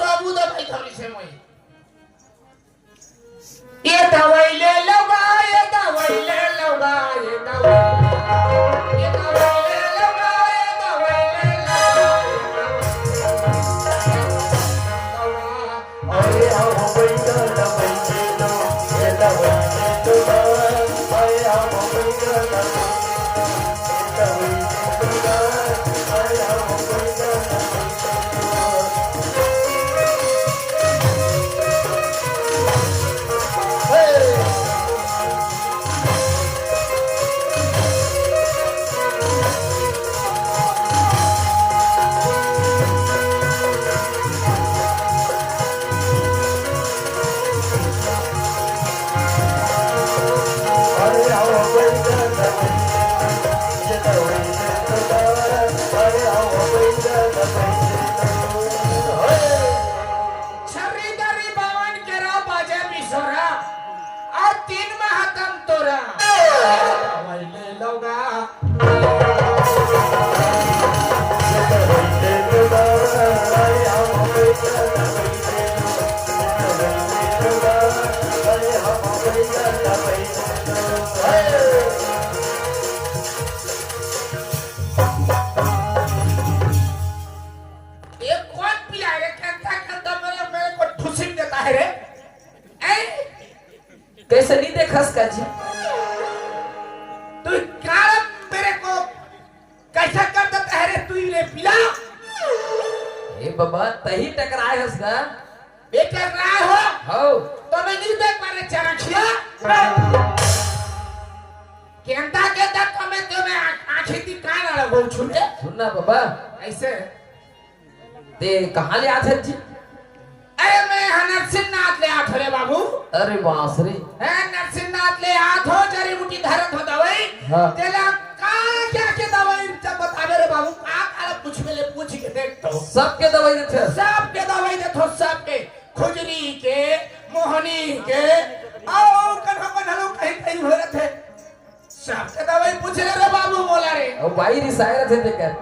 सबू दवाई धरी से मैं ये दवाई ले लगा ये दवाई ले लगा ये दवाई ले लगा ये दवाई ले लगा अरे हम बैठा दवाई ले लो ये दवाई ले लो अरे हम बैठा दवाई ले लो अरे हम बैठा कैसे नहीं देखा इसका जी तू क्या मेरे को कैसा कर देता है रे तू रे पिला ए बाबा तही टकराए है इसका बेटे रहा हो हो तो मैं नहीं देख पा रहे चरखिया केंता के तक तुम्हें आंखें दी कान वाला बोल छूटे सुनना बाबा ऐसे ते कहाँ ले आते जी अरे मैं नरसिंहनाथ ले आठ रे बाबू अरे बासरे है नरसिंहनाथ ले आठ हो जड़ी बूटी धरत हो दवाई हाँ। तेला का क्या के दवाई जब बतावे रे बाबू का काला पूछ में ले पूछ के देख तो सबके दवाई देते सबके दवाई देथो सबके खुजली के मोहनी के आओ कन्हलो कहीं कहीं हो रहे थे सबके दवाई पूछ रे बाबू बोला रे और भाई रिसायर थे देकर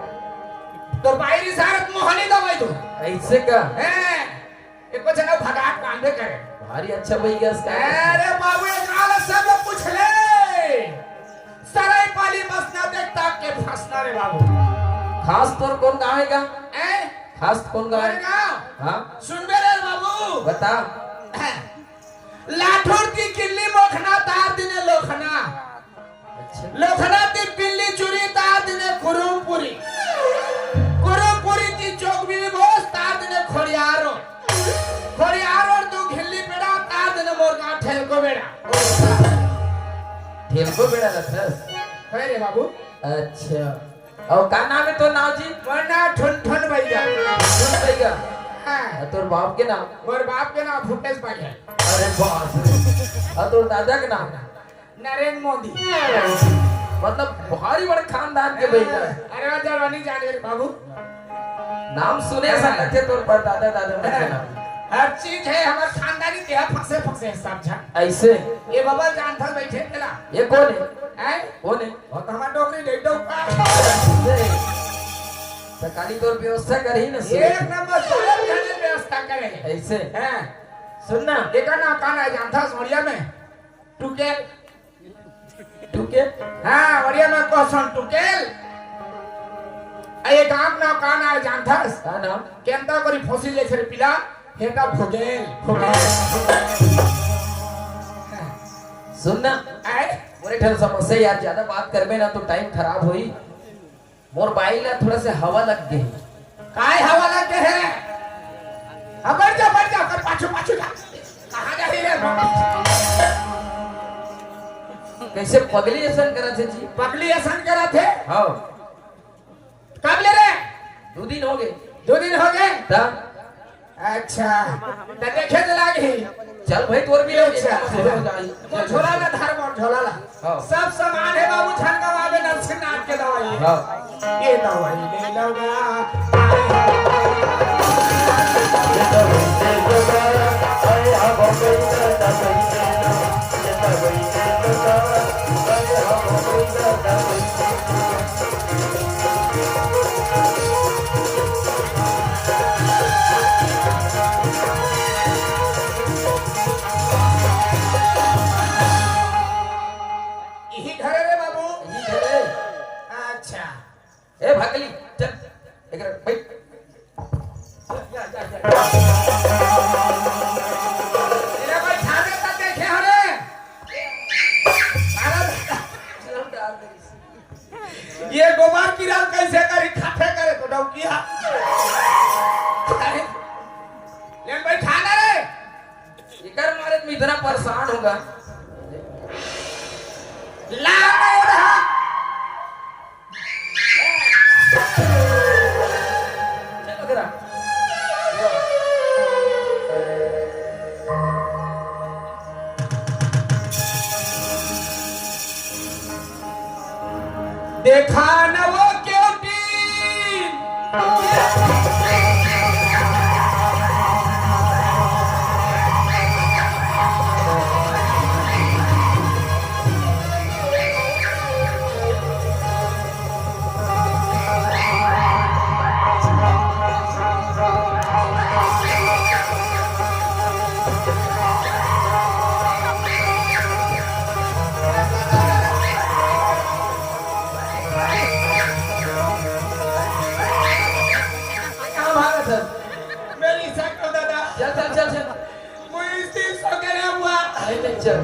तो बाहरी सारत मोहनी दवाई दो ऐसे का हैं एक कुछ ना भगात कांधे करे भारी अच्छा भाई गया इसका अरे बाबू एक हाल सब लोग पूछ ले सराय पाली बसना देखता के फंसना रे बाबू खास तौर कौन गाएगा हैं खास कौन अरे गाएगा गाँव हाँ सुन मेरे बाबू बता लाठौर की किल्ली मोखना तार दिने लोखना अच्छा लोखना की पिल्ली चुरी तार दिने कुरुमपुरी कुरुमपुरी की चौकबीरी बोस तार दिने खोड़ियारो खोड़ियारो तू घिल्ली पेड़ा तार दिने मोरगा ठेलको बेड़ा ठेलको बेड़ा रखा है रे बाबू अच्छा और का नाम है तो नाम जी वरना ठुन ठुन भैया सुन भैया हाँ तोर बाप के नाम और बाप के नाम फुटेश भाई है अरे बाप रे और तोर दादा के नाम नरेंद्र मोदी मतलब भारी बड़े खानदान के बेटा है अरे वो जवानी जाने रे बाबू नाम सुने सकते थे तोर पर दादा दादा के नाम हर चीज है हमारे खानदानी के फंसे फंसे समझा ऐसे ये बाबा जानथल बैठे तेला ये कौन है हैं कौन है और तो हमारा नौकरी दे दो सरकारी तौर व्यवस्था करी ना एक नंबर सब जने व्यवस्था करे ऐसे हैं सुनना देखा ना काना जानथा सोरिया में टुकेल टूके हां ओरिया में क्वेश्चन टुकेल ए गांव ना काना जानथस का नाम केंता करी फसी ले छरे पिला हेटा भोगेल भोगेल सुनना आए मोरे ठन समस्या यार ज्यादा बात करबे ना तो टाइम खराब होई मोर बाई ला थोड़ा से हवा लग गई काय हवा लगे है अब बढ़ जा कर पाछू पाछू जा कहां जा रे कैसे पगली ऐसा करा थे जी पगली ऐसा करा थे हाँ कब ले रे 2 दिन हो गए 2 दिन हो गए ता अच्छा तो देखे तो लागे चल भाई तोर भी अच्छा वो झोला ना धर्म और झोला ला हाँ। सब सामान है बाबू छनगवावे नरसिंहनाथ के दवाई है हाँ ये दवाई ले लगा अरे हम बैठा दवाई ले लो अरे हम बैठा दवाई इकर मारे तुम इतना परेशान होगा। ला नहीं रहा। चलो जरा। देखा न वो क्योंकि कहाँ भागा सर? मेरी शक्ल दादा चल चल चल चल। मुझे इस दिन सो के नहीं हुआ। नहीं नहीं चल।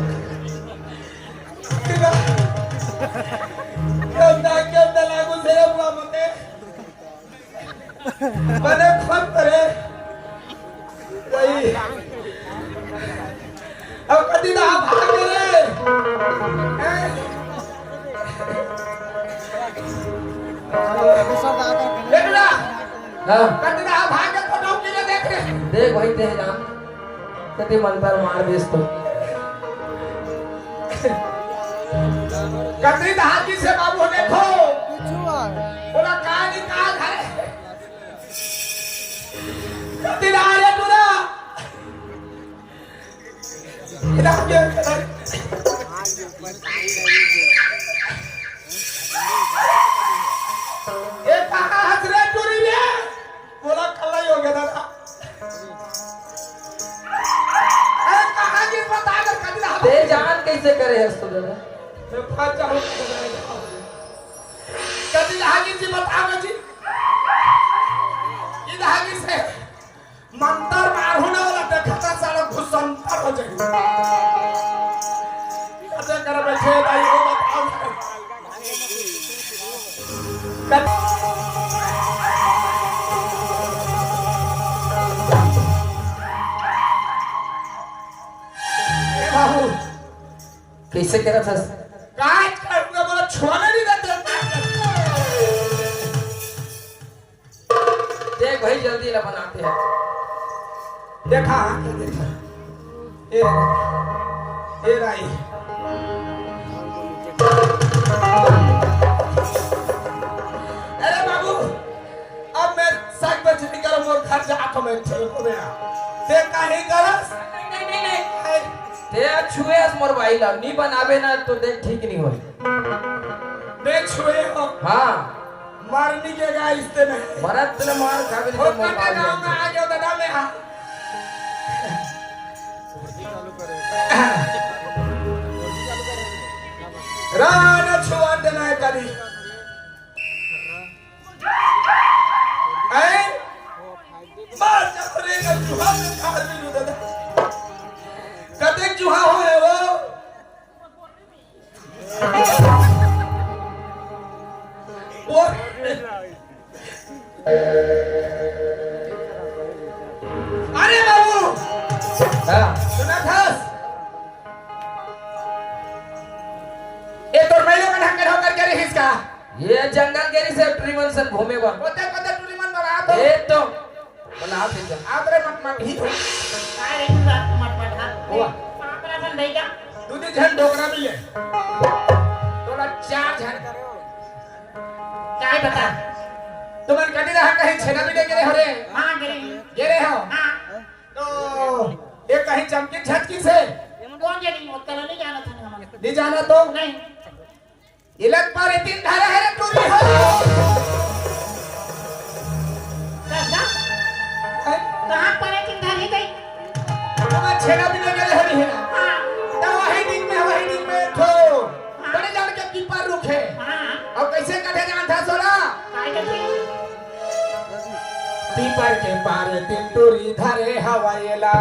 क्या लागू से हुआ मुझे मैंने खुद करे गई अब कभी ना भाग गए देखना हाँ कभी ना भाग के फोटो के लिए देख रहे देख वही ते जान कति मन पर मार बेच तो। कभी हाथी से बाबू देखो बोला कहाँ निकाल है कभी ना रे तूना इधर ये कहाँ हंस रहे टूरी ले बोला कल्ला ही हो गया दादा अरे कहाँ की बता कर कभी ना ते जान कैसे करे है तो दादा? मैं फंस जाऊँ कभी धागी जी बताओ जी ये धागी से मंतर मार होने वाला देखा था सारा घुसंतर हो जाएगा कैसे कर बैठे भाई वो बताओ बाबू कैसे करा था? काट करने बोला छोड़ने नहीं देते देख भाई जल्दी ला बनाते हैं। देखा देखा ये राई अरे बाबू अब मैं साग बच निकल मोर घर जा तो मैं चल को गया देखा ही करस नहीं ते छुए मोर भाई ला नहीं बनावे ना तो देख ठीक नहीं होई। मैं छुए हो हाँ मारनी के गा इसते में मरत ने मार खावे हो तो मोर कटे गांव में आ गया दादा में आ राना छुआ देना है कली ऐ मार चपरे का चूहा में खा भी दादा कते चूहा हो है वो अरे बाबू हाँ सुना खास ये तो महिला का ढंग होकर के रही इसका ये जंगल के से ट्रिमन से घूमेगा। कोते कोते टूरी मन बना तो ये तो बना दे जा। आदरे मत मत ही हो काय रे तू रात मत मत हा हुआ पापरा सन भाई का दूधी झन डोकरा भी ले थोड़ा चार झन काय बता तुमन कटी रहा कहीं छेना भी नहीं गिरे हो रे हां गिरे गिरे हो हां तो ये कहीं चमकी झटकी से कौन जड़ी उत्तर नहीं जाना था हम नहीं जाना तो नहीं इलक पर तीन धारा है रे टूरी हो दादा कहां पर है चिंता नहीं गई तुम्हें छेना भी नहीं गिरे हो रे हां तो वही दिन में ठो बड़े जान के कीपर रुखे हां अब कैसे कटे जान था सोला काय करते पीपर के पार तिंटूरी धरे हवाएला